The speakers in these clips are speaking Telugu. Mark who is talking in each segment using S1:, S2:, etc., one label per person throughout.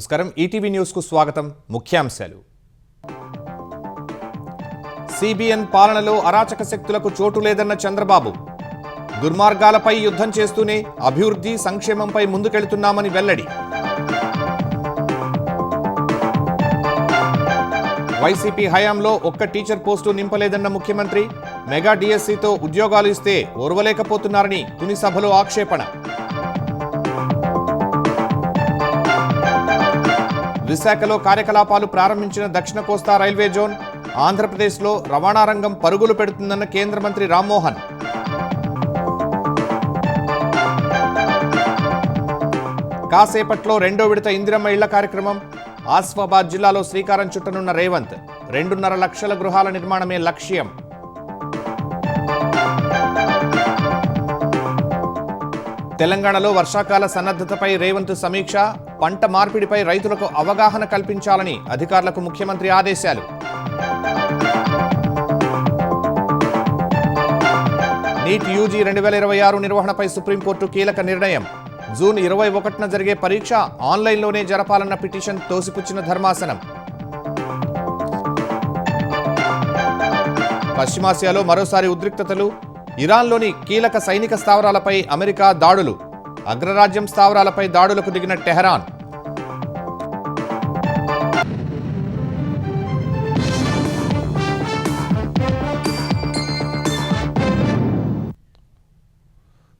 S1: నమస్కారం ఈటీవీ న్యూస్ కు స్వాగతం ముఖ్యాంశాలు సిబిఎన్ పాలనలో అరాచక శక్తులకు చోటు లేదన్న చంద్రబాబు దుర్మార్గాలపై యుద్ధం చేస్తూనే అభివృద్ధి సంక్షేమంపై ముందుకెళ్తున్నామని వెల్లడి వైసీపీ హయాంలో ఒక్క టీచర్ పోస్టు నింపలేదన్న ముఖ్యమంత్రి మెగా డిఎస్సితో ఉద్యోగాలు ఇస్తే ఓర్వలేకపోతున్నారని తుని సభలో ఆక్షేపణ విశాఖలో కార్యకలాపాలు ప్రారంభించిన దక్షిణ కోస్తా రైల్వే జోన్ ఆంధ్రప్రదేశ్లో రవాణా రంగం పరుగులు పెడుతుందన్న కేంద్ర మంత్రి రామ్మోహన్ కాసేపట్లో రెండో విడత ఇందిరమ్మ ఇళ్ల కార్యక్రమం ఆసిఫాబాద్ జిల్లాలో శ్రీకారం చుట్టనున్న రేవంత్ 2.5 లక్షల గృహాల నిర్మాణమే లక్ష్యం తెలంగాణలో వర్షాకాల సన్నద్ధతపై రేవంత్ సమీక్ష పంట మార్పిడిపై రైతులకు అవగాహన కల్పించాలని అధికారులకు ముఖ్యమంత్రి ఆదేశాలు నీట్ యూజీ 2026 నిర్వహణపై సుప్రీంకోర్టు కీలక నిర్ణయం జూన్ 21న జరిగే పరీక్ష ఆన్లైన్లోనే జరపాలన్న పిటిషన్ తోసిపుచ్చిన ధర్మాసనం పశ్చిమాసియాలో మరోసారి ఉద్రిక్తతలు ఇరాన్లోని కీలక సైనిక స్థావరాలపై అమెరికా దాడులు అగ్రరాజ్యం స్థావరాలపై దాడులకు దిగిన టెహరాన్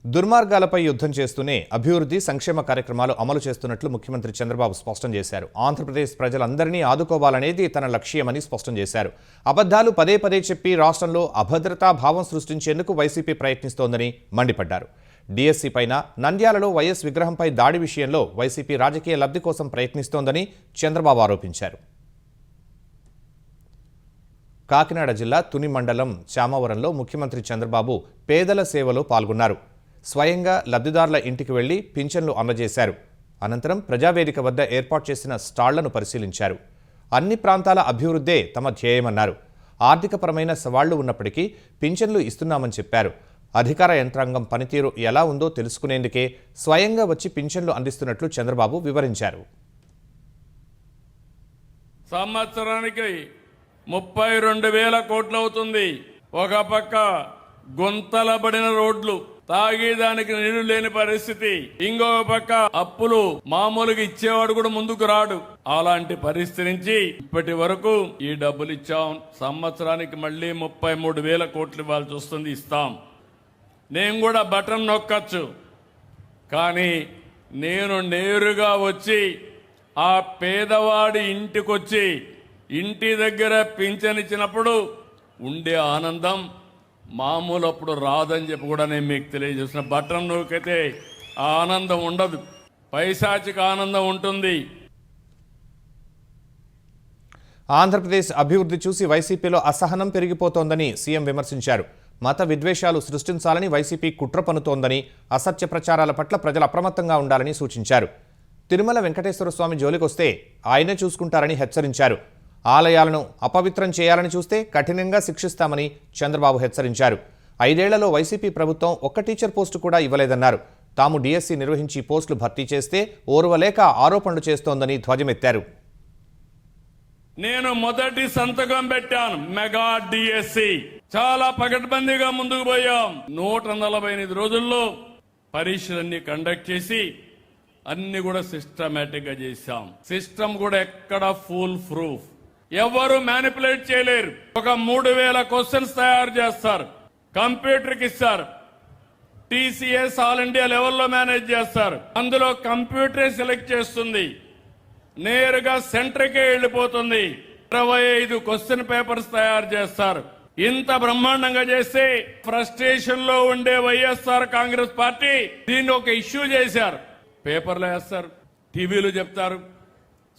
S1: దుర్మార్గాలపై యుద్ధం చేస్తూనే అభివృద్ధి సంక్షేమ కార్యక్రమాలు అమలు చేస్తున్నట్లు ముఖ్యమంత్రి చంద్రబాబు స్పష్టం చేశారు. ఆంధ్రప్రదేశ్ ప్రజలందరినీ ఆదుకోవాలనేది తన లక్ష్యమని స్పష్టం చేశారు. అబద్ధాలు పదే పదే చెప్పి రాష్ట్రంలో అభద్రతా భావం సృష్టించేందుకు వైసీపీ ప్రయత్నిస్తోందని మండిపడ్డారు. డిఎస్సి పైన నంద్యాలలో వైఎస్ విగ్రహంపై దాడి విషయంలో వైసీపీ రాజకీయ లబ్ధి కోసం ప్రయత్నిస్తోందని చంద్రబాబు ఆరోపించారు. కాకినాడ జిల్లా తుని మండలం చామవరంలో ముఖ్యమంత్రి చంద్రబాబు పేదల సేవలో పాల్గొన్నారు. స్వయంగా లబ్ధిదారుల ఇంటికి వెళ్లి పింఛన్లు అందజేశారు. అనంతరం ప్రజావేదిక వద్ద ఏర్పాటు చేసిన స్టాళ్లను పరిశీలించారు. అన్ని ప్రాంతాల అభివృద్ధే తమ ధ్యేయమన్నారు. ఆర్థికపరమైన సవాళ్లు ఉన్నప్పటికీ పింఛన్లు ఇస్తున్నామని చెప్పారు. అధికార యంత్రాంగం పనితీరు ఎలా ఉందో తెలుసుకునేందుకే స్వయంగా వచ్చి పింఛన్లు అందిస్తున్నట్లు చంద్రబాబు వివరించారు.
S2: సంవత్సరానికి 32,000 కోట్లు అవుతుంది. ఒక పక్క గుంతలబడిన రోడ్లు, తాగేదానికి నీళ్లు లేని పరిస్థితి, ఇంకొక పక్క అప్పులు మామూలుగా ఇచ్చేవాడు కూడా ముందుకు రాడు. అలాంటి పరిస్థితి నుంచి ఇప్పటి వరకు ఈ డబ్బులు ఇచ్చాం. సంవత్సరానికి మళ్ళీ 33,000 కోట్లు ఇవ్వాల్సి వస్తుంది. ఇస్తాం. నేను కూడా బటన్ నొక్కచ్చు, కానీ నేను నేరుగా వచ్చి ఆ పేదవాడి ఇంటికొచ్చి ఇంటి దగ్గర పింఛనిచ్చినప్పుడు ఉండే ఆనందం మామూలు అప్పుడు రాదని చెప్పి కూడా నేను మీకు తెలియజేసిన. బటన్ నొక్కితే ఆ ఆనందం ఉండదు, పైశాచిక ఆనందం ఉంటుంది.
S1: ఆంధ్రప్రదేశ్ అభివృద్ధి చూసి వైసీపీలో అసహనం పెరిగిపోతోందని సీఎం విమర్శించారు. మత విద్వేషాలు సృష్టించాలని వైసీపీ కుట్ర పన్నుతోందని, అసత్య ప్రచారాల పట్ల ప్రజలు అప్రమత్తంగా ఉండాలని సూచించారు. తిరుమల వెంకటేశ్వర స్వామి జోలికొస్తే ఆయనే చూసుకుంటారని హెచ్చరించారు. ఆలయాలను అపవిత్రం చేయాలని చూస్తే కఠినంగా శిక్షిస్తామని చంద్రబాబు హెచ్చరించారు. 5 ఏళ్లలో వైసీపీ ప్రభుత్వం ఒక్క టీచర్ పోస్టు కూడా ఇవ్వలేదన్నారు. తాము డిఎస్సి నిర్వహించి పోస్టులు భర్తీ చేస్తే ఓర్వలేక ఆరోపణలు చేస్తోందని ధ్వజమెత్తారు.
S2: నేను మొదటి సంతకం పెట్టాను. మెగా డిఎస్సి చాలా పకడ్బందీగా ముందుకు పోయాం. 148 రోజుల్లో పరీక్షలన్నీ కండక్ట్ చేసి అన్ని కూడా సిస్టమేటిక్ గా చేశాం. సిస్టమ్ కూడా ఎక్కడ ఫుల్ ప్రూఫ్, ఎవరు మ్యానిపులేట్ చేయలేరు. ఒక 3,000 క్వశ్చన్స్ తయారు చేస్తారు, కంప్యూటర్కి ఇస్తారు. టీసీఎస్ ఆల్ ఇండియా లెవెల్లో మేనేజ్ చేస్తారు. అందులో కంప్యూటరే సెలెక్ట్ చేస్తుంది, నేరుగా సెంటర్కే వెళ్ళిపోతుంది. 25 క్వశ్చన్ పేపర్స్ తయారు చేస్తారు. ఇంత బ్రహ్మాండంగా చేస్తే ఫ్రస్ట్రేషన్ లో ఉండే వైఎస్ఆర్ కాంగ్రెస్ పార్టీ దీన్ని ఒక ఇష్యూ చేశారు. పేపర్లో వేస్తారు, టీవీలో చెప్తారు,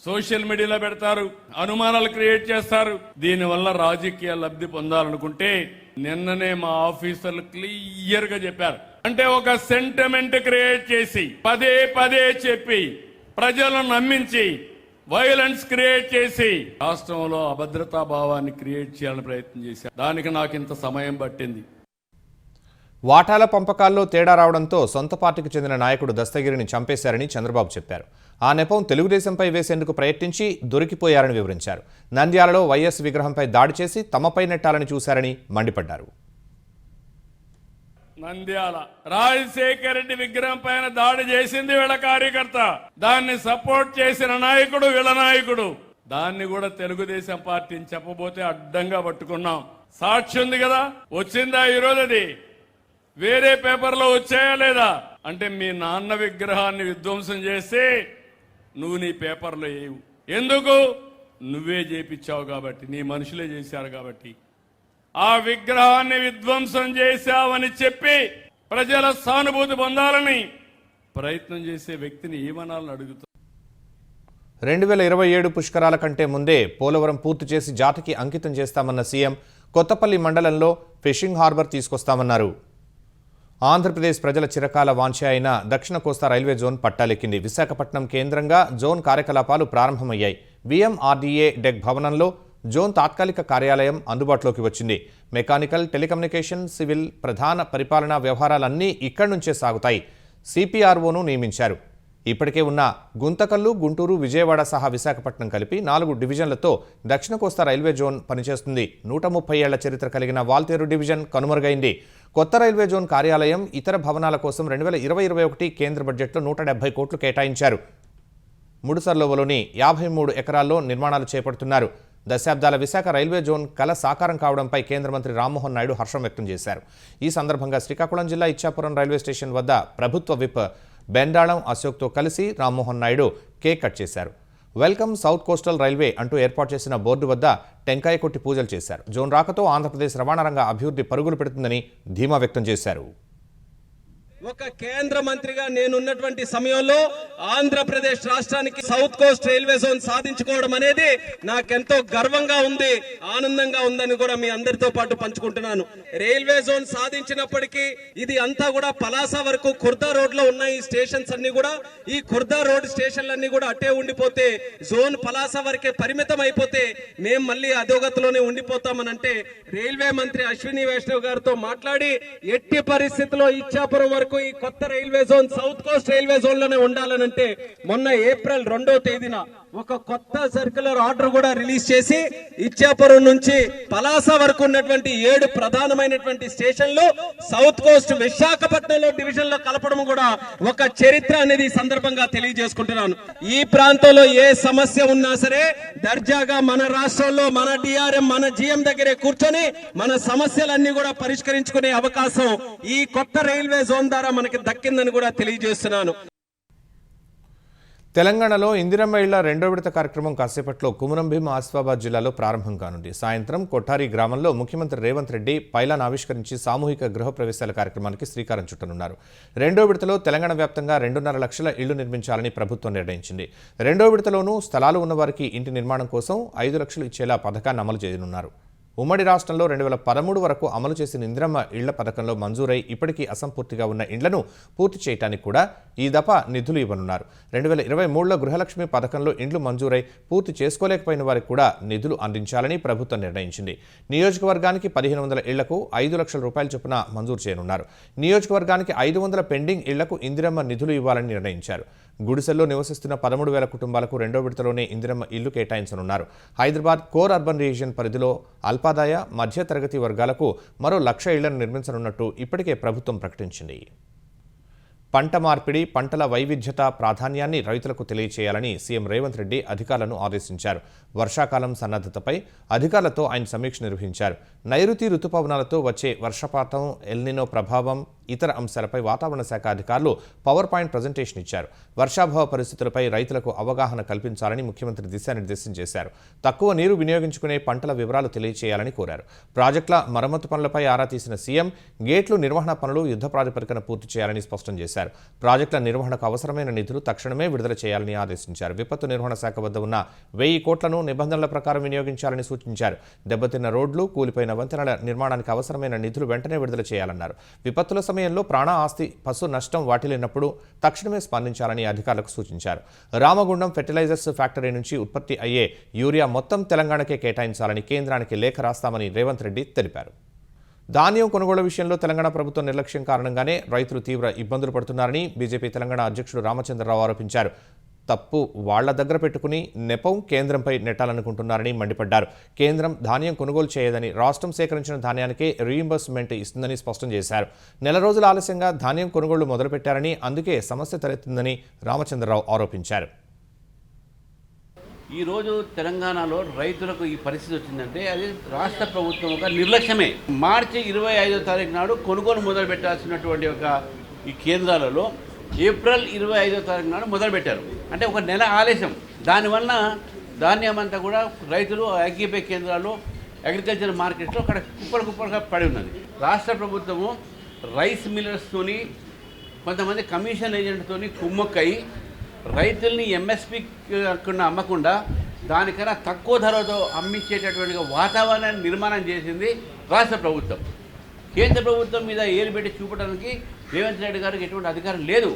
S2: సోషల్ మీడియాలో పెడతారు, అనుమానాలు క్రియేట్ చేస్తారు. దీనివల్ల రాజకీయ లబ్ధి పొందాలనుకుంటే నిన్ననే మా ఆఫీసర్లు క్లియర్ గా చెప్పారు. అంటే ఒక సెంటిమెంట్ క్రియేట్ చేసి పదే పదే చెప్పి ప్రజలను నమ్మించి వైలెన్స్ క్రియేట్ చేసి రాష్ట్రంలో అభద్రతా భావాన్ని క్రియేట్ చేయాలని ప్రయత్నం చేశారు. దానికి నాకు ఇంత సమయం పట్టింది.
S1: వాటాల పంపకాల్లో తేడా రావడంతో సొంత పార్టీకి చెందిన నాయకుడు దస్తగిరిని చంపేశారని చంద్రబాబు చెప్పారు. ఆ నెపం తెలుగుదేశంపై వేసేందుకు ప్రయత్నించి దొరికిపోయారని వివరించారు. నంద్యాలలో వైఎస్ విగ్రహంపై దాడి చేసి తమపై నెట్టాలని చూశారని మండిపడ్డారు.
S2: నంద్యాల రాజశేఖర రెడ్డి విగ్రహం పైన దాడి చేసింది వీళ్ళ కార్యకర్త, దాన్ని సపోర్ట్ చేసిన నాయకుడు వీళ్ళ నాయకుడు. దాన్ని కూడా తెలుగుదేశం పార్టీని చెప్పబోతే అడ్డంగా పట్టుకున్నాం. సాక్షి ఉంది కదా, వచ్చిందా ఈరోజు? అది వేరే పేపర్లో వచ్చాయా లేదా అంటే మీ నాన్న విగ్రహాన్ని విధ్వంసం చేసి నువ్వు నీ పేపర్లో వేయవు. ఎందుకు? నువ్వే చేపించావు కాబట్టి, నీ మనుషులే చేశారు కాబట్టి. ఆ విగ్రహాన్ని విధ్వంసం చేశావని చెప్పి ప్రజల సానుభూతి పొందాలని ప్రయత్నం చేసే వ్యక్తిని ఏమనాలని అడుగుతా.
S1: 2027 పుష్కరాల కంటే ముందే పోలవరం పూర్తి చేసి జాతికి అంకితం చేస్తామన్న సీఎం కొత్తపల్లి మండలంలో ఫిషింగ్ హార్బర్ తీసుకొస్తామన్నారు. ఆంధ్రప్రదేశ్ ప్రజల చిరకాల వాంఛ అయిన దక్షిణ కోస్తా రైల్వే జోన్ పట్టాలెక్కింది. విశాఖపట్నం కేంద్రంగా జోన్ కార్యకలాపాలు ప్రారంభమయ్యాయి. విఎంఆర్డీఏ డెక్ భవనంలో జోన్ తాత్కాలిక కార్యాలయం అందుబాటులోకి వచ్చింది. మెకానికల్, టెలికమ్యూనికేషన్, సివిల్, ప్రధాన పరిపాలనా వ్యవహారాలన్నీ ఇక్కడి నుంచే సాగుతాయి. సిపిఆర్ఓను నియమించారు. ఇప్పటికే ఉన్న గుంతకల్లు, గుంటూరు, విజయవాడ సహా విశాఖపట్నం కలిపి 4 డివిజన్లతో దక్షిణ కోస్తా రైల్వే జోన్ పనిచేస్తుంది. 130 ఏళ్ల చరిత్ర కలిగిన వాల్తేరు డివిజన్ కనుమరుగైంది. కొత్త రైల్వే జోన్ కార్యాలయం, ఇతర భవనాల కోసం 2020-21 కేంద్ర బడ్జెట్లో 170 కోట్లు కేటాయించారు. ముడుసర్లోవలోని 53 ఎకరాల్లో నిర్మాణాలు చేపడుతున్నారు. దశాబ్దాల విశాఖ రైల్వే జోన్ కల సాకారం కావడంపై కేంద్ర మంత్రి రామ్మోహన్ నాయుడు హర్షం వ్యక్తం చేశారు. ఈ సందర్భంగా శ్రీకాకుళం జిల్లా ఇచ్చాపురం రైల్వే స్టేషన్ వద్ద ప్రభుత్వ విప్ బెండాళం అశోక్తో కలిసి రామ్మోహన్ నాయుడు కేక్ కట్ చేశారు. వెల్కమ్ సౌత్ కోస్టల్ రైల్వే అంటూ ఏర్పాటు చేసిన బోర్డు వద్ద టెంకాయ కొట్టి పూజలు చేశారు. జోన్ రాకతో ఆంధ్రప్రదేశ్ రవాణా రంగ అభివృద్ధి పరుగులు పెడుతుందని ధీమా వ్యక్తం చేశారు.
S3: ఒక కేంద్ర మంత్రిగా నేనున్నటువంటి సమయంలో ఆంధ్రప్రదేశ్ రాష్ట్రానికి సౌత్ కోస్ట్ రైల్వే జోన్ సాధించుకోవడం అనేది నాకెంతో గర్వంగా ఉంది, ఆనందంగా ఉందని కూడా మీ అందరితో పాటు పంచుకుంటున్నాను. రైల్వే జోన్ సాధించినప్పటికీ ఇది అంతా కూడా పలాస వరకు ఖుర్దా రోడ్ లో ఉన్న ఈ స్టేషన్స్ అన్ని కూడా, ఈ ఖుర్దా రోడ్ స్టేషన్లన్నీ కూడా అట్టే ఉండిపోతే, జోన్ పలాస వరకే పరిమితం అయిపోతే మేము మళ్ళీ అధోగతిలోనే ఉండిపోతామనంటే రైల్వే మంత్రి అశ్విని వైష్ణవ్ గారితో మాట్లాడి ఎట్టి పరిస్థితుల్లో ఇచ్చాపురం వరకు ఈ కొత్త railway zone south Coast railway zone లోనే ఉండాలనంటే మొన్న ఏప్రిల్ 2వ తేదీన ఒక కొత్త సర్క్యులర్ ఆర్డర్ కూడా రిలీజ్ చేసి ఇచ్చాపురం నుంచి పలాస వరకు ఉన్నటువంటి 7 ప్రధానమైనటువంటి స్టేషన్లు సౌత్ కోస్ట్ విశాఖపట్నంలో డివిజన్ లో కలపడం కూడా ఒక చరిత్ర అనేది ఈ సందర్భంగా తెలియజేసుకుంటున్నాను. ఈ ప్రాంతంలో ఏ సమస్య ఉన్నా సరే దర్జాగా మన రాష్ట్రంలో మన డిఆర్ఎం మన జిఎం దగ్గరే కూర్చొని మన సమస్యలన్నీ కూడా పరిష్కరించుకునే అవకాశం ఈ కొత్త రైల్వే జోన్ ద్వారా మనకి దక్కిందని కూడా తెలియజేస్తున్నాను.
S1: తెలంగాణలో ఇందిరమ్మ ఇళ్ల 2వ విడత కార్యక్రమం కాసేపట్లో కుమురంభీం ఆసిఫాబాద్ జిల్లాలో ప్రారంభం కానుంది. సాయంత్రం కొఠారి గ్రామంలో ముఖ్యమంత్రి రేవంత్ రెడ్డి పైలాన్ ఆవిష్కరించి సామూహిక గృహ ప్రవేశాల కార్యక్రమానికి శ్రీకారం చుట్టనున్నారు. 2వ విడతలో తెలంగాణ వ్యాప్తంగా 2.5 లక్షల ఇళ్లు నిర్మించాలని ప్రభుత్వం నిర్ణయించింది. 2వ విడతలోనూ స్థలాలు ఉన్నవారికి ఇంటి నిర్మాణం కోసం 5 లక్షలు ఇచ్చేలా పథకాన్ని అమలు చేయనున్నారు. ఉమ్మడి రాష్ట్రంలో 2013 వరకు అమలు చేసిన ఇందిరమ్మ ఇళ్ల పథకంలో మంజూరై ఇప్పటికీ అసంపూర్తిగా ఉన్న ఇండ్లను పూర్తి చేయడానికి కూడా ఈ దఫా నిధులు ఇవ్వనున్నారు. 2023లో గృహలక్ష్మి పథకంలో ఇండ్లు మంజూరై పూర్తి చేసుకోలేకపోయిన వారికి కూడా నిధులు అందించాలని ప్రభుత్వం నిర్ణయించింది. నియోజకవర్గానికి 1500 ఇళ్లకు 5 లక్షల రూపాయల చొప్పున మంజూరు చేయనున్నారు. నియోజకవర్గానికి 500 పెండింగ్ ఇళ్లకు ఇందిరమ్మ నిధులు ఇవ్వాలని నిర్ణయించారు. గుడిసెల్లో నివసిస్తున్న 13,000 కుటుంబాలకు 2వ విడతలోనే ఇందిరమ్మ ఇల్లు కేటాయించనున్నారు. హైదరాబాద్ కోర్ అర్బన్ రీజియన్ పరిధిలో అల్పాదాయ మధ్యతరగతి వర్గాలకు మరో 1,00,000 ఇళ్లను నిర్మించనున్నట్టు ఇప్పటికే ప్రభుత్వం ప్రకటించింది. పంట మార్పిడి, పంటల వైవిధ్యత ప్రాధాన్యాన్ని రైతులకు తెలియచేయాలని సీఎం రేవంత్ రెడ్డి అధికారులను ఆదేశించారు. వర్షాకాలం సన్నద్ధతపై అధికారులతో ఆయన సమీక్ష నిర్వహించారు. నైరుతి రుతుపవనాలతో వచ్చే వర్షపాతం, ఎల్నినో ప్రభావం, ఇతర అంశాలపై వాతావరణ శాఖ అధికారులు పవర్ పాయింట్ ప్రజెంటేషన్ ఇచ్చారు. వర్షాభావ పరిస్థితులపై రైతులకు అవగాహన కల్పించాలని ముఖ్యమంత్రి దిశానిర్దేశం చేశారు. తక్కువ నీరు వినియోగించుకునే పంటల వివరాలు తెలియచేయాలని కోరారు. ప్రాజెక్టుల మరమ్మతు పనులపై ఆరా తీసిన సీఎం గేట్లు నిర్వహణ పనులు యుద్ధ ప్రాతిపదికన పూర్తి చేయాలని స్పష్టం చేశారు. ప్రాజెక్టుల నిర్వహణకు అవసరమైన నిధులు తక్షణమే విడుదల చేయాలని ఆదేశించారు. విపత్తు నిర్వహణ శాఖ వద్ద ఉన్న 1000 కోట్లను నిబంధనల ప్రకారం వినియోగించాలని సూచించారు. దెబ్బతిన్న రోడ్లు, కూలిపోయిన వంతెనల నిర్మాణానికి అవసరమైన నిధులు వెంటనే విడుదల చేయాలన్నారు. విపత్తుల సమయంలో ప్రాణ, ఆస్తి, పశు నష్టం వాటిల్లినప్పుడు తక్షణమే స్పందించాలని అధికారులకు సూచించారు. రామగుండం ఫెర్టిలైజర్స్ ఫ్యాక్టరీ నుంచి ఉత్పత్తి అయ్యే యూరియా మొత్తం తెలంగాణకే కేటాయించాలని కేంద్రానికి లేఖ రాస్తామని రేవంత్ రెడ్డి తెలిపారు. ధాన్యం కొనుగోలు విషయంలో తెలంగాణ ప్రభుత్వం నిర్లక్ష్యం కారణంగానే రైతులు తీవ్ర ఇబ్బందులు పడుతున్నారని బీజేపీ తెలంగాణ అధ్యక్షుడు రామచంద్రరావు ఆరోపించారు. తప్పు వాళ్ల దగ్గర పెట్టుకుని నెపం కేంద్రంపై నెట్టాలనుకుంటున్నారని మండిపడ్డారు. కేంద్రం ధాన్యం కొనుగోలు చేయదని, రాష్ట్రం సేకరించిన ధాన్యానికే రీయింబర్స్మెంట్ ఇస్తుందని స్పష్టం చేశారు. నెల రోజుల ఆలస్యంగా ధాన్యం కొనుగోళ్లు మొదలుపెట్టారని, అందుకే సమస్య తలెత్తిందని రామచంద్రరావు ఆరోపించారు.
S4: ఈరోజు తెలంగాణలో రైతులకు ఈ పరిస్థితి వచ్చిందంటే అది రాష్ట్ర ప్రభుత్వం ఒక నిర్లక్ష్యమే. మార్చి 25వ తారీఖు నాడు కొనుగోలు మొదలు పెట్టాల్సినటువంటి ఒక ఈ కేంద్రాలలో ఏప్రిల్ 25వ తారీఖు నాడు మొదలుపెట్టారు. అంటే ఒక నెల ఆలస్యం. దానివల్ల ధాన్యం అంతా కూడా రైతులు ఐక్యపై కేంద్రాల్లో అగ్రికల్చర్ మార్కెట్లో అక్కడ కుప్పలుగా పడి ఉన్నది. రాష్ట్ర ప్రభుత్వము రైస్ మిల్లర్స్తోని కొంతమంది కమిషన్ ఏజెంట్తోని కుమ్మక్కై రైతుల్ని ఎంఎస్పీ అమ్మకుండా దానికన్నా తక్కువ ధరతో అమ్మించేటటువంటి వాతావరణాన్ని నిర్మాణం చేసింది రాష్ట్ర ప్రభుత్వం. కేంద్ర ప్రభుత్వం మీద ఏలుబెట్టి చూపడానికి రేవంత్ రెడ్డి గారికి ఎటువంటి అధికారం లేదు.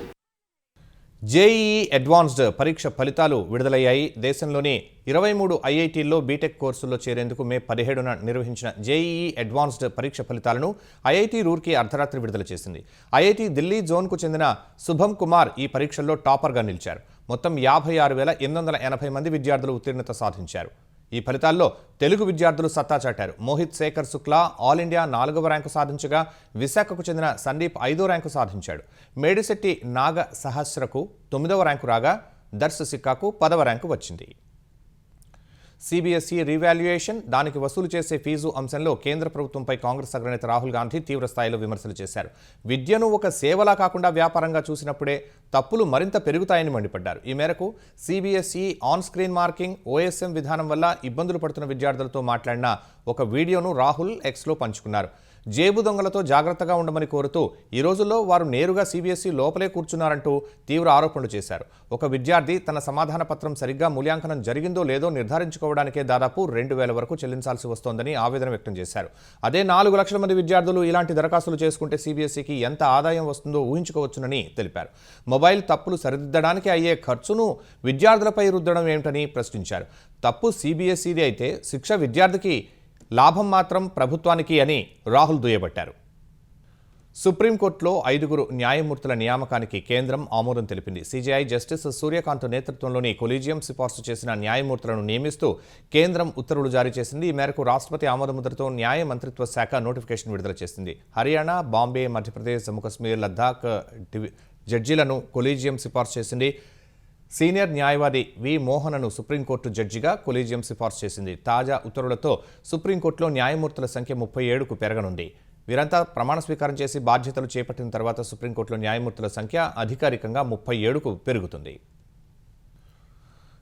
S1: జేఈఈ అడ్వాన్స్డ్ పరీక్ష ఫలితాలు విడుదలయ్యాయి. దేశంలోని 23 ఐఐటీల్లో బీటెక్ కోర్సుల్లో చేరేందుకు మే 17న నిర్వహించిన జేఈఈ అడ్వాన్స్డ్ పరీక్ష ఫలితాలను ఐఐటీ రూర్కీ అర్ధరాత్రి విడుదల చేసింది. ఐఐటీ ఢిల్లీ జోన్కు చెందిన శుభం కుమార్ ఈ పరీక్షల్లో టాపర్గా నిలిచారు. మొత్తం 56,880 మంది విద్యార్థులు ఉత్తీర్ణత సాధించారు. ఈ ఫలితాల్లో తెలుగు విద్యార్థులు సత్తా చాటారు. మోహిత్ శేఖర్ శుక్లా ఆల్ ఇండియా 4వ ర్యాంకు సాధించగా, విశాఖకు చెందిన సందీప్ 5వ ర్యాంకు సాధించాడు. మేడిశెట్టి నాగ సహస్రకు 9వ ర్యాంకు రాగా, దర్శ సిక్కాకు 10వ ర్యాంకు వచ్చింది. సిబిఎస్ఈ రీవాల్యుయేషన్, దానికి వసూలు చేసే ఫీజు అంశంలో కేంద్ర ప్రభుత్వంపై కాంగ్రెస్ అగ్రనేత రాహుల్ గాంధీ తీవ్ర స్థాయిలో విమర్శలు చేశారు. విద్యను ఒక సేవలా కాకుండా వ్యాపారంగా చూసినప్పుడే తప్పులు మరింత పెరుగుతాయని మండిపడ్డారు. ఈ మేరకు CBSE on screen marking, OSM విధానం వల్ల ఇబ్బందులు పడుతున్న విద్యార్థులతో మాట్లాడిన ఒక వీడియోను రాహుల్ ఎక్స్లో పంచుకున్నారు. జేబు దొంగలతో జాగ్రత్తగా ఉండమని కోరుతూ ఈ రోజుల్లో వారు నేరుగా సిబిఎస్ఈ లోపలే కూర్చున్నారంటూ తీవ్ర ఆరోపణలు చేశారు. ఒక విద్యార్థి తన సమాధాన పత్రం సరిగ్గా మూల్యాంకనం జరిగిందో లేదో నిర్ధారించుకోవడానికే దాదాపు 2,000 వరకు చెల్లించాల్సి వస్తోందని ఆవేదన వ్యక్తం చేశారు. అదే 4 లక్షల మంది విద్యార్థులు ఇలాంటి దరఖాస్తులు చేసుకుంటే సిబిఎస్ఈకి ఎంత ఆదాయం వస్తుందో ఊహించుకోవచ్చునని తెలిపారు. మొబైల్ తప్పులు సరిదిద్దడానికి అయ్యే ఖర్చును విద్యార్థులపై రుద్దడం ఏమిటని ప్రశ్నించారు. తప్పు సిబిఎస్ఈది అయితే శిక్ష విద్యార్థికి, లాభం మాత్రం ప్రభుత్వానికి అని రాహుల్ దుయ్యబట్టారు. సుప్రీంకోర్టులో 5 న్యాయమూర్తుల నియామకానికి కేంద్రం ఆమోదం తెలిపింది. సిజేఐ జస్టిస్ సూర్యకాంత్ నేతృత్వంలోని కొలీజియం సిఫార్సు చేసిన న్యాయమూర్తులను నియమిస్తూ కేంద్రం ఉత్తర్వులు జారీ చేసింది. ఈ మేరకు రాష్ట్రపతి ఆమోదముద్రతో న్యాయ మంత్రిత్వ శాఖ నోటిఫికేషన్ విడుదల చేసింది. హర్యానా, బాంబే, మధ్యప్రదేశ్, జమ్మూ కశ్మీర్, లద్దాఖ్ జడ్జీలను కొలీజియం సిఫార్సు చేసింది. సీనియర్ న్యాయవాది వి మోహనను సుప్రీంకోర్టు జడ్జిగా కొలీజియం సిఫార్సు చేసింది. తాజా ఉత్తర్వులతో సుప్రీంకోర్టులో న్యాయమూర్తుల సంఖ్య 37కు పెరగనుంది. వీరంతా ప్రమాణ స్వీకారం చేసి బాధ్యతలు చేపట్టిన తర్వాత సుప్రీంకోర్టులో న్యాయమూర్తుల సంఖ్య అధికారికంగా 37కు పెరుగుతుంది.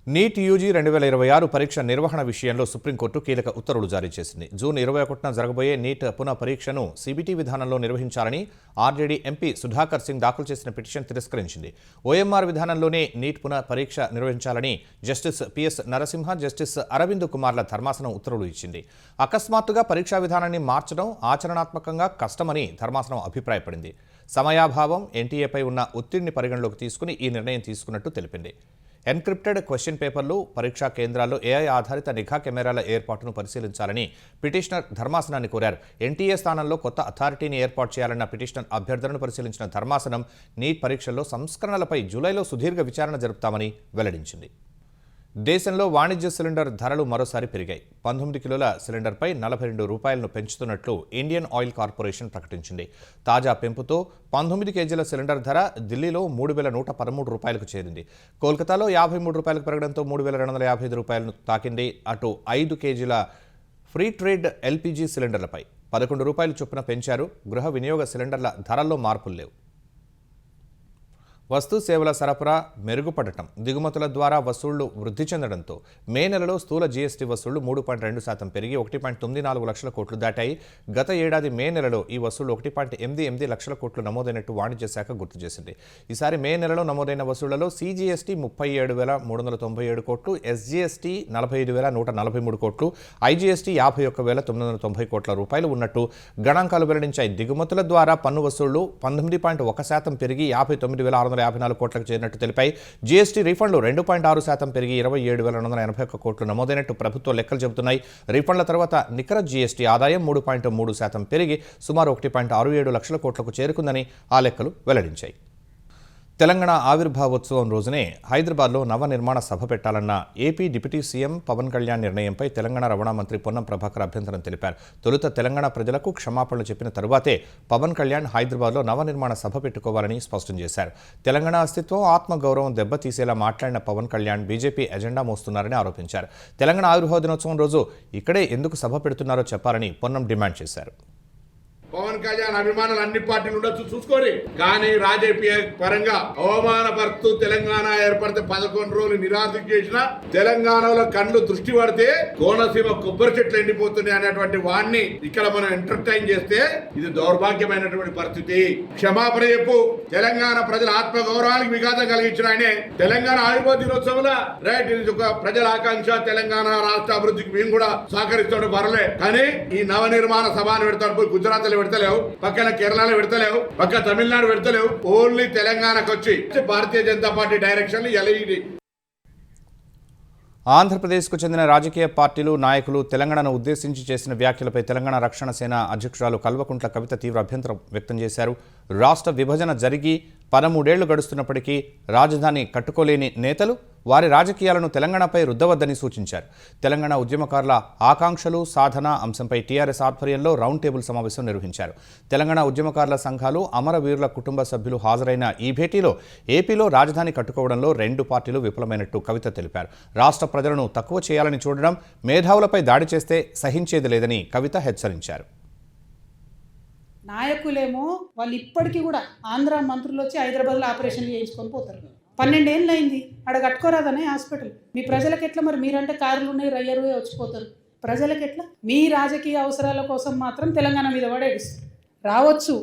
S1: నీట్ యూజీ 2026 పరీక్ష నిర్వహణ విషయంలో సుప్రీంకోర్టు కీలక ఉత్తర్వులు జారీ చేసింది. జూన్ 21న జరగబోయే నీట్ పునః పరీక్షను సిబిటి విధానంలో నిర్వహించాలని ఆర్జేడీ ఎంపీ సుధాకర్ సింగ్ దాఖలు చేసిన పిటిషన్ తిరస్కరించింది. ఓఎంఆర్ విధానంలోనే నీట్ పునః పరీక్ష నిర్వహించాలని justice PS Narasimha, justice Aravind కుమార్ల ధర్మాసనం ఉత్తర్వులు ఇచ్చింది. అకస్మాత్తుగా పరీక్షా విధానాన్ని మార్చడం ఆచరణాత్మకంగా కష్టమని ధర్మాసనం అభిప్రాయపడింది. సమయాభావం, ఎన్టీఏపై ఉన్న ఒత్తిడిని పరిగణలోకి తీసుకుని ఈ నిర్ణయం తీసుకున్నట్టు తెలిపింది. ఎన్క్రిప్టెడ్ క్వశ్చన్ పేపర్లు, పరీక్షా కేంద్రాల్లో ఏఐ ఆధారిత నిఘా కెమెరాల ఏర్పాటును పరిశీలించాలని పిటిషనర్ ధర్మాసనాన్ని కోరారు. ఎన్టీఏ స్థానంలో కొత్త అథారిటీని ఏర్పాటు చేయాలన్న పిటిషనర్ అభ్యర్థనను పరిశీలించిన ధర్మాసనం నీట్ పరీక్షల్లో సంస్కరణలపై జూలైలో సుదీర్ఘ విచారణ జరుపుతామని వెల్లడించింది. దేశంలో వాణిజ్య సిలిండర్ ధరలు మరోసారి పెరిగాయి. 19 కిలోల సిలిండర్పై ₹42 పెంచుతున్నట్లు ఇండియన్ ఆయిల్ కార్పొరేషన్ ప్రకటించింది. తాజా పెంపుతో 19 కేజీల సిలిండర్ ధర ఢిల్లీలో ₹3,113కు చేరింది. కోల్కతాలో ₹53 పెరగడంతో ₹3,255 తాకింది. అటు 5 కేజీల ఫ్రీ ట్రేడ్ ఎల్పీజీ సిలిండర్లపై ₹11 చొప్పున పెంచారు. గృహ వినియోగ సిలిండర్ల ధరల్లో మార్పులు లేవు. వస్తు సేవల సరఫరా మెరుగుపడటం, దిగుమతుల ద్వారా వసూళ్లు వృద్ధి చెందడంతో మే నెలలో స్థూల జీఎస్టీ వసూళ్లు 3.2% పెరిగి 1.94 లక్షల కోట్లు దాటాయి. గత ఏడాది మే నెలలో ఈ వసూళ్లు 1.88 లక్షల కోట్లు నమోదైనట్టు వాణిజ్య శాఖ గుర్తు చేసింది. ఈసారి మే నెలలో నమోదైన వసూళ్లలో సీజీఎస్టీ 37,397 కోట్లు, ఎస్జీఎస్టీ 45,143 కోట్లు, ఐజీఎస్టీ 51,990 కోట్ల రూపాయలు ఉన్నట్టు గణాంకాలు వెల్లడించాయి. దిగుమతుల ద్వారా పన్ను వసూళ్లు 19.1% పెరిగి 59,600 654 కోట్లకు చేరినట్టు తెలిపాయి. జీఎస్టీ రీఫండ్లు 2.6% పెరిగి 27,281 కోట్లు నమోదైనట్టు ప్రభుత్వ లెక్కలు చెబుతున్నాయి. రీఫండ్ల తర్వాత నికర జీఎస్టీ ఆదాయం 3.3% పెరిగి సుమారు 1.67 లక్షల కోట్లకు చేరుకుందని ఆ లెక్కలు వెల్లడించాయి. తెలంగాణ ఆవిర్భావోత్సవం రోజునే హైదరాబాద్లో నవనిర్మాణ సభ పెట్టాలన్న AP deputy CM Pawan Kalyan నిర్ణయంపై తెలంగాణ రవాణా మంత్రి పొన్నం ప్రభాకర్ అభ్యంతరం తెలిపారు. తొలుత తెలంగాణ ప్రజలకు క్షమాపణలు చెప్పిన తరువాతే పవన్ కళ్యాణ్ హైదరాబాద్లో నవనిర్మాణ సభ పెట్టుకోవాలని స్పష్టం చేశారు. తెలంగాణ అస్తిత్వం ఆత్మగౌరవం దెబ్బతీసేలా మాట్లాడిన పవన్ కళ్యాణ్ బీజేపీ ఎజెండా మోస్తున్నారని ఆరోపించారు. తెలంగాణ ఆవిర్భావ దినోత్సవం రోజు ఇక్కడే ఎందుకు సభ పెడుతున్నారో చెప్పాలని పొన్నం డిమాండ్ చేశారు.
S5: పవన్ కళ్యాణ్ అభిమానులు అన్ని పార్టీలు ఉండొచ్చు చూసుకోండి, కానీ రాజకీయ పరంగా అవమానపరుస్తూ తెలంగాణ ఏర్పడితే 11 రోజులు నిరాశ చేసిన తెలంగాణలో కళ్ళు దృష్టి పడితే కోనసీమ కొబ్బరి చెట్లు ఎండిపోతున్నాయి అనేటువంటి వాడిని ఇక్కడ మనం ఎంటర్టైన్ చేస్తే ఇది దౌర్భాగ్యమైనటువంటి పరిస్థితి. క్షమాపణ చెప్పు. తెలంగాణ ప్రజల ఆత్మ గౌరవానికి విఘాతం కలిగించిన ఆయనే తెలంగాణ ఆవిర్భావ దినోత్సవంలో రైట్, ఇది ఒక ప్రజల ఆకాంక్ష, తెలంగాణ రాష్ట్ర అభివృద్ధికి మేము కూడా సహకరిస్తాడు పర్లే, కానీ ఈ నవనిర్మాణ సభను పెడతాడు పోయి గుజరాత్ పెడతలేవు, పక్కన కేరళలో పెడతలేవు, పక్క తమిళనాడు పెడతలేవు, ఓన్లీ తెలంగాణకు వచ్చి Bharatiya Janata party direction LED.
S1: ఆంధ్రప్రదేశ్కు చెందిన రాజకీయ పార్టీలు నాయకులు తెలంగాణను ఉద్దేశించి చేసిన వ్యాఖ్యలపై తెలంగాణ రక్షణ సేన అధ్యక్షురాలు కల్వకుంట్ల కవిత తీవ్ర అభ్యంతరం వ్యక్తం చేశారు. రాష్ట్ర విభజన జరిగి 13 ఏళ్లు గడుస్తున్నప్పటికీ రాజధాని కట్టుకోలేని నేతలు వారి రాజకీయాలను తెలంగాణపై రుద్దవద్దని సూచించారు. తెలంగాణ ఉద్యమకారుల ఆకాంక్షలు సాధన అంశంపై టీఆర్ఎస్ ఆధ్వర్యంలో రౌండ్ టేబుల్ సమావేశం నిర్వహించారు. తెలంగాణ ఉద్యమకారుల సంఘాలు, అమరవీరుల కుటుంబ సభ్యులు హాజరైన ఈ భేటీలో ఏపీలో రాజధాని కట్టుకోవడంలో 2 పార్టీలు విఫలమైనట్టు కవిత తెలిపారు. రాష్ట్ర ప్రజలను తక్కువ చేయాలని చూడడం, మేధావులపై దాడి చేస్తే సహించేది లేదని కవిత హెచ్చరించారు.
S6: నాయకులేమో వాళ్ళు ఇప్పటికీ కూడా ఆంధ్ర మంత్రులు వచ్చి హైదరాబాద్లో ఆపరేషన్లు చేయించుకొని పోతారు. 12 ఏళ్ళు అయింది, ఆడ కట్టుకోరాదనే హాస్పిటల్. మీ ప్రజలకు ఎట్లా మరి? మీరంటే కార్లు ఉన్నాయి, రయ్యరు వచ్చిపోతారు. ప్రజలకు ఎట్లా? మీ రాజకీయ అవసరాల కోసం మాత్రం తెలంగాణ మీద పడేస్తారు. రావచ్చు,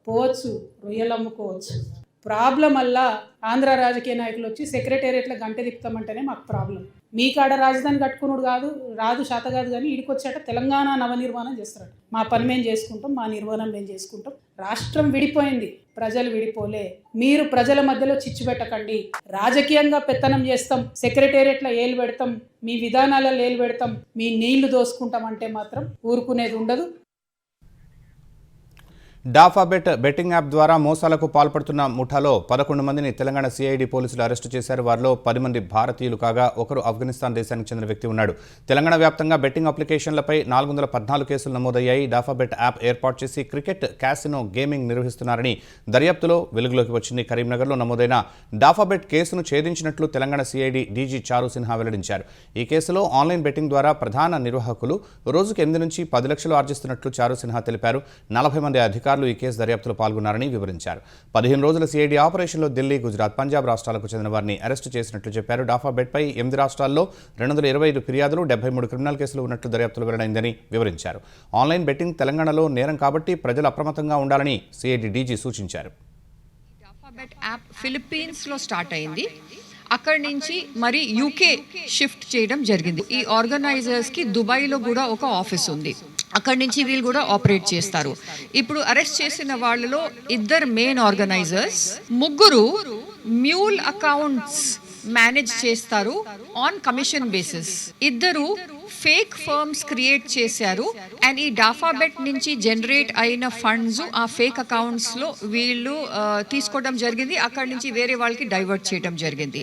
S6: పోవచ్చు, రొయ్యలు అమ్ముకోవచ్చు. ప్రాబ్లం వల్ల ఆంధ్ర రాజకీయ నాయకులు వచ్చి సెక్రటేరియట్లో గంట తిప్పుతామంటేనే మాకు ప్రాబ్లం. మీ కాడ రాజధాని కట్టుకున్నాడు రాదు శాత కాదు, కానీ ఇడికొచ్చాట తెలంగాణ నవనిర్మాణం చేస్తారట. మా పని మేము చేసుకుంటాం, మా నిర్మాణం మేము చేసుకుంటాం. రాష్ట్రం విడిపోయింది, ప్రజలు విడిపోలే. మీరు ప్రజల మధ్యలో చిచ్చు పెట్టకండి. రాజకీయంగా పెత్తనం చేస్తాం, సెక్రటేరియట్లో ఏలు పెడతాం, మీ విధానాలలో ఏలు పెడతాం, మీ నీళ్లు దోసుకుంటాం అంటే మాత్రం ఊరుకునేది ఉండదు.
S1: డాఫాబెట్ బెట్టింగ్ యాప్ ద్వారా మోసాలకు పాల్పడుతున్న ముఠాలో 11 మందిని తెలంగాణ సిఐడి పోలీసులు అరెస్టు చేశారు. వారిలో 10 మంది భారతీయులు కాగా ఒకరు ఆఫ్ఘనిస్తాన్ దేశానికి చెందిన వ్యక్తి ఉన్నాడు. తెలంగాణ వ్యాప్తంగా బెట్టింగ్ అప్లికేషన్లపై 414 కేసులు నమోదయ్యాయి. డాఫాబెట్ యాప్ ఏర్పాటు చేసి క్రికెట్, క్యాసినో, గేమింగ్ నిర్వహిస్తున్నారని దర్యాప్తులో వెలుగులోకి వచ్చింది. కరీంనగర్లో నమోదైన డాఫాబెట్ కేసును ఛేదించినట్లు తెలంగాణ సిఐడి డీజీ చారు సిన్హా వెల్లడించారు. ఈ కేసులో ఆన్లైన్ బెట్టింగ్ ద్వారా ప్రధాన నిర్వాహకులు రోజుకు 8 నుంచి 10 లక్షలు ఆర్జిస్తున్నట్లు చారు సిన్హా తెలిపారు. 40 మంది అధికారులు ఈ కేసు దర్యాప్తులో పాల్గొన్నారని వివరించారు. 15 రోజుల సిఐడి ఆపరేషన్లో ఢిల్లీ, గుజరాత్, పంజాబ్ రాష్ట్రాలకు చెందిన వారిని అరెస్టు చేసినట్లు చెప్పారు. డాఫాబెట్పై 8 రాష్ట్రాల్లో 225 ఫిర్యాదులు, 73 క్రిమినల్ కేసులు ఉన్నట్లు దర్యాప్తులు వెల్లడైందని వివరించారు. ఆన్లైన్ బెట్టింగ్ తెలంగాణలో నేరం కాబట్టి ప్రజలు అప్రమత్తంగా ఉండాలని సిఐడి డీజీ సూచించారు.
S7: డాఫాబెట్ యాప్ ఫిలిప్పీన్స్లో స్టార్ట్ అయింది. అక్కడి నుంచి మరి యూకే షిఫ్ట్ చేయడం జరిగింది. ఈ ఆర్గనైజర్స్కి దుబాయ్లో కూడా ఒక ఆఫీస్ ఉంది. అక్కడి నుంచి వీళ్ళు కూడా ఆపరేట్ చేస్తారు. ఇప్పుడు అరెస్ట్ చేసిన వాళ్ళలో 2 main organisers, 3 mule accounts manage చేస్తారు on commission basis. 2 fake firms create చేశారు. అండ్ ఈ డాఫాబెట్ నుంచి జనరేట్ అయిన ఫండ్స్ ఆ ఫేక్ అకౌంట్స్లో వీళ్ళు తీసుకోవడం జరిగింది. అక్కడి నుంచి వేరే వాళ్ళకి డైవర్ట్ చేయడం జరిగింది.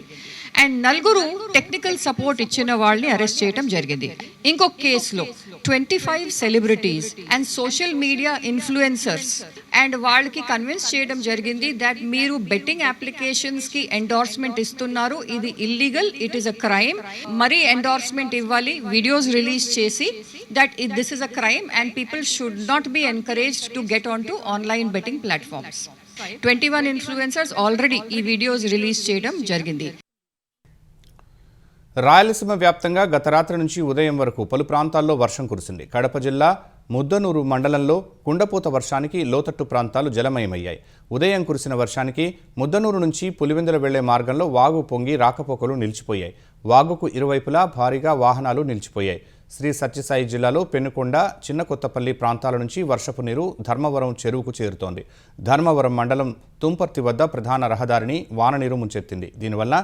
S7: అండ్ 4 టెక్నికల్ సపోర్ట్ ఇచ్చిన వాళ్ళని అరెస్ట్ చేయడం జరిగింది. ఇంకొక కేసులో 25 celebrities and social media influencers and వాళ్ళకి కన్విన్స్ చేయడం జరిగింది దట్ మీరు బెట్టింగ్ అప్లికేషన్స్కి ఎండార్స్మెంట్ ఇస్తున్నారు, ఇది illegal, it is a crime. మరీ ఎండార్స్మెంట్ ఇవ్వాలి, వీడియోస్ రిలీజ్ చేసి that this is a crime and people should not be encouraged to get on to online betting platforms. 21 influencers already ఈ వీడియోస్ రిలీజ్ చేయడం జరిగింది.
S1: రాయలసీమ వ్యాప్తంగా గత రాత్రి నుంచి ఉదయం వరకు పలు ప్రాంతాల్లో వర్షం కురిసింది. కడప జిల్లా ముద్దనూరు మండలంలో కుండపోత వర్షానికి లోతట్టు ప్రాంతాలు జలమయమయ్యాయి. ఉదయం కురిసిన వర్షానికి ముద్దనూరు నుంచి పులివెందుల వెళ్లే మార్గంలో వాగు పొంగి రాకపోకలు నిలిచిపోయాయి. వాగుకు ఇరువైపులా భారీగా వాహనాలు నిలిచిపోయాయి. శ్రీ సత్యసాయి జిల్లాలో పెనుకొండ, చిన్న కొత్తపల్లి ప్రాంతాల నుంచి వర్షపు నీరు ధర్మవరం చెరువుకు చేరుతోంది. ధర్మవరం మండలం తుంపర్తి వద్ద ప్రధాన రహదారిని వాన నీరు ముంచెత్తింది. దీనివల్ల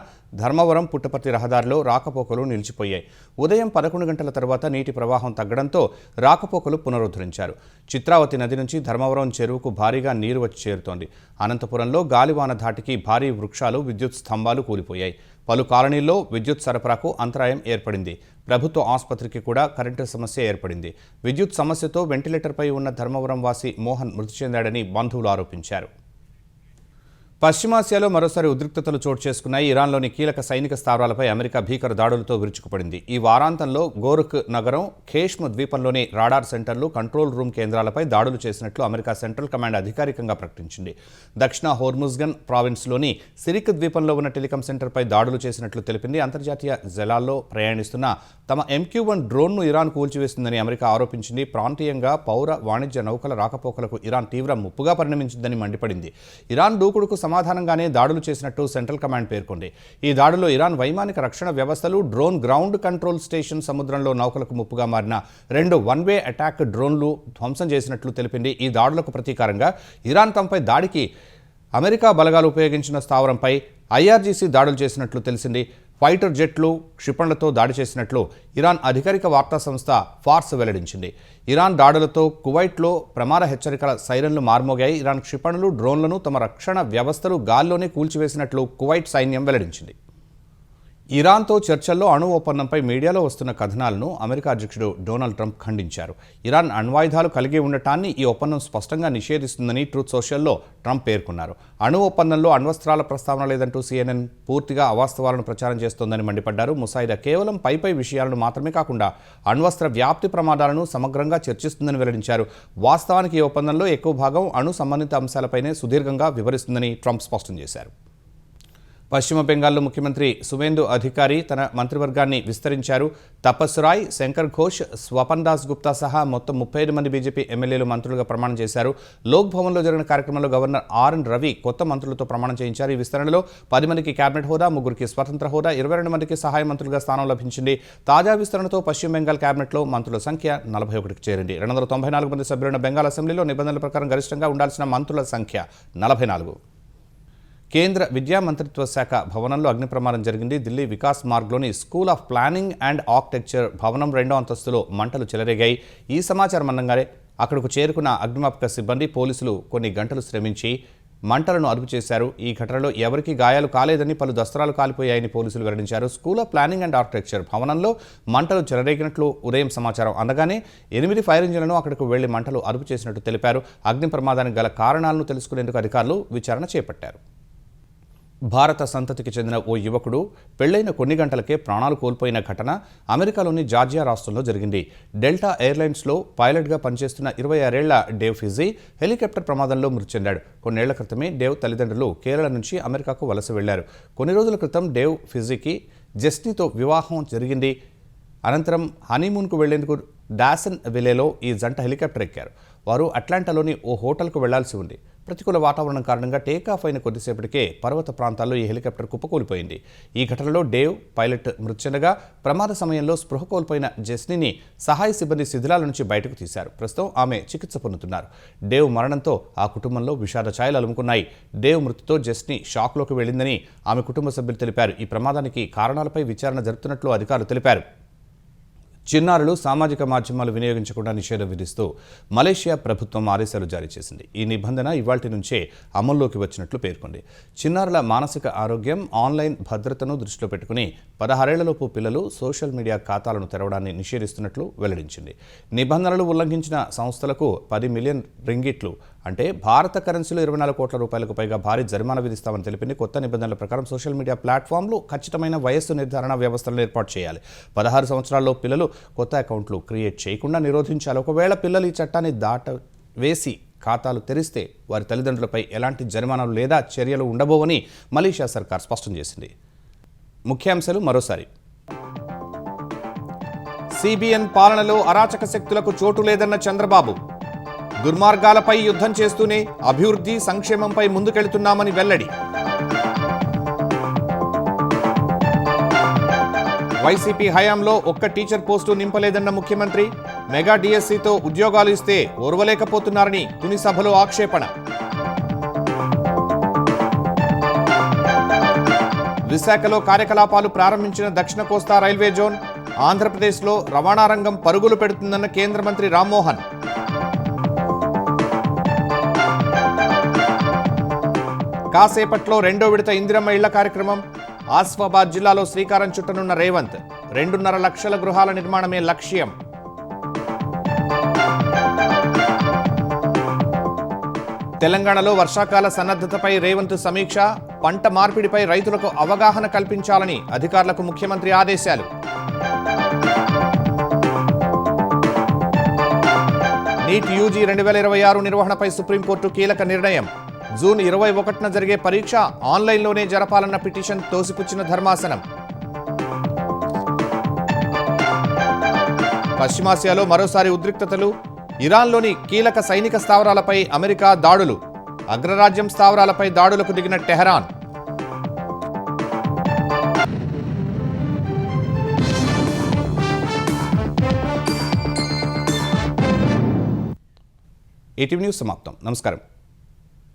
S1: ధర్మవరం పుట్టపర్తి రహదారిలో రాకపోకలు నిలిచిపోయాయి. ఉదయం 11 గంటల తర్వాత నీటి ప్రవాహం తగ్గడంతో రాకపోకలు పునరుద్ధరించారు. చిత్రావతి నది నుంచి ధర్మవరం చెరువుకు భారీగా నీరు వచ్చి చేరుతోంది. అనంతపురంలో గాలివాన ధాటికి భారీ వృక్షాలు, విద్యుత్ స్తంభాలు కూలిపోయాయి. పలు కాలనీల్లో విద్యుత్ సరఫరాకు అంతరాయం ఏర్పడింది. ప్రభుత్వ ఆసుపత్రికి కూడా కరెంటు సమస్య ఏర్పడింది. విద్యుత్ సమస్యతో వెంటిలేటర్పై ఉన్న ధర్మవరం వాసి మోహన్ మృతి చెందాడని బంధువులు ఆరోపించారు. పశ్చిమాసియాలో మరోసారి ఉద్రిక్తతలు చోటు చేసుకున్నాయి. ఇరాన్లోని కీలక సైనిక స్థావరాలపై అమెరికా భీకర దాడులతో విరుచుకుపడింది. ఈ వారాంతంలో గోరఖ్ నగరం, ఖేష్మ్ ద్వీపంలోని రాడార్ సెంటర్లు, కంట్రోల్ రూమ్ కేంద్రాలపై దాడులు చేసినట్లు అమెరికా సెంట్రల్ కమాండ్ అధికారికంగా ప్రకటించింది. దక్షిణ హోర్ముజ్గన్ ప్రావిన్స్లోని సిరిక్ ద్వీపంలో ఉన్న టెలికాం సెంటర్పై దాడులు చేసినట్లు తెలిపింది. అంతర్జాతీయ జలాల్లో ప్రయాణిస్తున్న తమ MQ-1 డ్రోన్ను ఇరాన్ కూల్చివేసిందని అమెరికా ఆరోపించింది. ప్రాంతీయంగా పౌర వాణిజ్య నౌకల రాకపోకలకు ఇరాన్ తీవ్ర ముప్పుగా పరిణమించిందని మండిపడింది. ఇరాన్ దూకుడుకు సమాధానంగానే దాడులు చేసినట్టు సెంట్రల్ కమాండ్ పేర్కొంది. ఈ దాడుల్లో ఇరాన్ వైమానిక రక్షణ వ్యవస్థలు, డ్రోన్ గ్రౌండ్ కంట్రోల్ స్టేషన్, సముద్రంలో నౌకలకు ముప్పుగా మారిన 2 వన్-వే అటాక్ డ్రోన్లు ధ్వంసం చేసినట్లు తెలిపింది. ఈ దాడులకు ప్రతీకారంగా ఇరాన్ తమపై దాడికి అమెరికా బలగాలు ఉపయోగించిన స్థావరంపై IRGC దాడులు చేసినట్లు తెలిసింది. ఫైటర్ జెట్లు, క్షిపణులతో దాడి చేసినట్లు ఇరాన్ అధికారిక వార్తా సంస్థ ఫార్స్ వెల్లడించింది. ఇరాన్ దాడులతో కువైట్లో ప్రమాద హెచ్చరికల సైరన్లు మార్మోగాయి. ఇరాన్ క్షిపణులు, డ్రోన్లను తమ రక్షణ వ్యవస్థలు గాల్లోనే కూల్చివేసినట్లు కువైట్ సైన్యం వెల్లడించింది. ఇరాన్తో చర్చల్లో అణు ఒప్పందంపై మీడియాలో వస్తున్న కథనాలను అమెరికా అధ్యక్షుడు డొనాల్డ్ ట్రంప్ ఖండించారు. ఇరాన్ అణ్వాయుధాలు కలిగి ఉండటాన్ని ఈ ఒప్పందం స్పష్టంగా నిషేధిస్తుందని ట్రూత్ సోషల్లో ట్రంప్ పేర్కొన్నారు. అణు ఒప్పందంలో అణ్వస్త్రాల ప్రస్తావన లేదంటూ CNN పూర్తిగా అవాస్తవాలను ప్రచారం చేస్తోందని మండిపడ్డారు. ముసాయిదా కేవలం పై విషయాలను మాత్రమే కాకుండా అణ్వస్త్ర వ్యాప్తి ప్రమాదాలను సమగ్రంగా చర్చిస్తుందని వెల్లడించారు. వాస్తవానికి ఈ ఒప్పందంలో ఎక్కువ భాగం అణు సంబంధిత అంశాలపైనే సుదీర్ఘంగా వివరిస్తుందని ట్రంప్ స్పష్టం చేశారు. పశ్చిమ బెంగాల్లో ముఖ్యమంత్రి సువేందు అధికారి తన మంత్రివర్గాన్ని విస్తరించారు. తపస్ రాయ్, శంకర్ ఘోష్, స్వపన్ దాస్ గుప్తా సహా మొత్తం 35 మంది బీజేపీ ఎమ్మెల్యేలు మంత్రులుగా ప్రమాణం చేశారు. లోక్ భవన్లో జరిగిన కార్యక్రమంలో గవర్నర్ RN రవి కొత్త మంత్రులతో ప్రమాణం చేయించారు. ఈ విస్తరణలో 10 మందికి కేబినెట్ హోదా, 3కి స్వతంత్ర హోదా, 22 మందికి సహాయ మంత్రులుగా స్థానం లభించింది. తాజా విస్తరణతో పశ్చిమ బెంగాల్ కేబినెట్లో మంత్రుల సంఖ్య 41కి చేరింది. 294 మంది సభ్యులున్న బెంగాల్ అసెంబ్లీలో నిబంధనల ప్రకారం గరిష్టంగా ఉండాల్సిన మంత్రుల సంఖ్య 44. కేంద్ర విద్యా మంత్రిత్వ శాఖ భవనంలో అగ్ని ప్రమాదం జరిగింది. ఢిల్లీ వికాస్ మార్గ్లోని school of planning and architecture భవనం 2వ అంతస్తులో మంటలు చెలరేగాయి. ఈ సమాచారం అందంగానే అక్కడకు చేరుకున్న అగ్నిమాపక సిబ్బంది, పోలీసులు కొన్ని గంటలు శ్రమించి మంటలను అదుపు చేశారు. ఈ ఘటనలో ఎవరికీ గాయాలు కాలేదని, పలు దస్త్రాలు కాలిపోయాయని పోలీసులు వెల్లడించారు. School of planning and architecture భవనంలో మంటలు చెలరేగినట్లు ఉదయం సమాచారం అందగానే 8 ఫైర్ ఇంజిన్లను అక్కడకు వెళ్లి మంటలు అదుపు చేసినట్టు తెలిపారు. అగ్ని ప్రమాదానికి గల కారణాలను తెలుసుకునేందుకు అధికారులు విచారణ చేపట్టారు. భారత సంతతికి చెందిన ఓ యువకుడు పెళ్లైన కొన్ని గంటలకే ప్రాణాలు కోల్పోయిన ఘటన అమెరికాలోని జార్జియా రాష్ట్రంలో జరిగింది. డెల్టా ఎయిర్లైన్స్లో పైలట్గా పనిచేస్తున్న 26 ఏళ్ల డేవ్ ఫిజీ హెలికాప్టర్ ప్రమాదంలో మృతి చెందాడు. కొన్నేళ్ల క్రితమే డేవ్ తల్లిదండ్రులు కేరళ నుంచి అమెరికాకు వలస వెళ్లారు. కొన్ని రోజుల క్రితం డేవ్ ఫిజీకి జెస్నీతో వివాహం జరిగింది. అనంతరం హనీమూన్కు వెళ్లేందుకు డాసన్ విలేలో ఈ జంట హెలికాప్టర్ ఎక్కారు. వారు అట్లాంటాలోని ఓ హోటల్కు వెళ్లాల్సి ఉంది. ప్రతికూల వాతావరణం కారణంగా టేకాఫ్ అయిన కొద్దిసేపటికే పర్వత ప్రాంతాల్లో ఈ హెలికాప్టర్ కుప్పకూలిపోయింది. ఈ ఘటనలో డేవ్, పైలట్ మృతి చెందగా ప్రమాద సమయంలో స్పృహ కోల్పోయిన జెస్నీని సహాయ సిబ్బంది శిథిలాల నుంచి బయటకు తీశారు. ప్రస్తుతం ఆమె చికిత్స పొందుతున్నారు. డేవ్ మరణంతో ఆ కుటుంబంలో విషాద ఛాయలు అలుముకున్నాయి. డేవ్ మృతితో జెస్నీ షాక్లోకి వెళ్లిందని ఆమె కుటుంబ సభ్యులు తెలిపారు. ఈ ప్రమాదానికి కారణాలపై విచారణ జరుపుతున్నట్లు అధికారులు తెలిపారు. చిన్నారులు సామాజిక మాధ్యమాలు వినియోగించకుండా నిషేధం విధిస్తూ మలేషియా ప్రభుత్వం ఆదేశాలు జారీ చేసింది. ఈ నిబంధన ఇవాల్టి నుంచే అమల్లోకి వచ్చినట్లు పేర్కొంది. చిన్నారుల మానసిక ఆరోగ్యం, ఆన్లైన్ భద్రతను దృష్టిలో పెట్టుకుని 16 ఏళ్లలోపు పిల్లలు సోషల్ మీడియా ఖాతాలను తెరవడాన్ని నిషేధిస్తున్నట్లు వెల్లడించింది. నిబంధనలు ఉల్లంఘించిన సంస్థలకు 10 మిలియన్ రింగిట్లు అంటే భారత కరెన్సీలో 24 కోట్ల రూపాయలకు పైగా భారీ జరిమానా విధిస్తామని తెలిపింది. కొత్త నిబంధనల ప్రకారం సోషల్ మీడియా ప్లాట్ఫామ్లు ఖచ్చితమైన వయస్సు నిర్ధారణ వ్యవస్థలను ఏర్పాటు చేయాలి. 16 సంవత్సరాల్లో పిల్లలు కొత్త అకౌంట్లు క్రియేట్ చేయకుండా నిరోధించాలి. ఒకవేళ పిల్లలు ఈ చట్టాన్ని దాటవేసి ఖాతాలు తెరిస్తే వారి తల్లిదండ్రులపై ఎలాంటి జరిమానాలు లేదా చర్యలు ఉండబోవని మలేషియా సర్కార్ స్పష్టం చేసింది. ముఖ్యాంశాలు మరోసారి. CBN పాలనలో అరాచక శక్తులకు చోటు లేదన్న చంద్రబాబు. దుర్మార్గాలపై యుద్ధం చేస్తూనే అభివృద్ధి, సంక్షేమంపై ముందుకెళ్తున్నామని వెల్లడి. వైసీపీ హయాంలో ఒక్క టీచర్ పోస్టు నింపలేదన్న ముఖ్యమంత్రి, మెగా డిఎస్సితో ఉద్యోగాలు ఇస్తే ఓర్వలేకపోతున్నారని తుని సభలో ఆక్షేపణ. విశాఖలో కార్యకలాపాలు ప్రారంభించిన దక్షిణ కోస్తా రైల్వే జోన్, ఆంధ్రప్రదేశ్లో రవాణా రంగం పరుగులు పెడుతుందన్న కేంద్ర మంత్రి రామ్మోహన్. కాసేపట్లో రెండో విడత ఇందిరమ్మ ఇళ్ల కార్యక్రమం. ఆసిఫాబాద్ జిల్లాలో శ్రీకారం చుట్టనున్న రేవంత్, 2.5 లక్షల గృహాల నిర్మాణమే లక్ష్యం. తెలంగాణలో వర్షాకాల సన్నద్ధతపై రేవంత్ సమీక్ష, పంట మార్పిడిపై రైతులకు అవగాహన కల్పించాలని అధికారులకు ముఖ్యమంత్రి ఆదేశాలు. నీట్ యూజీ 2026 నిర్వహణపై సుప్రీంకోర్టు కీలక నిర్ణయం. జూన్ 21న జరిగే పరీక్ష ఆన్లైన్లోనే జరపాలన్న పిటిషన్ తోసిపుచ్చిన ధర్మాసనం. పశ్చిమాసియాలో మరోసారి ఉద్రిక్తతలు. ఇరాన్లోని కీలక సైనిక స్థావరాలపై అమెరికా దాడులు. అగ్రరాజ్యం స్థావరాలపై దాడులకు దిగిన టెహరాన్. ఈటీవీ న్యూస్ సమాప్తం. నమస్కారం.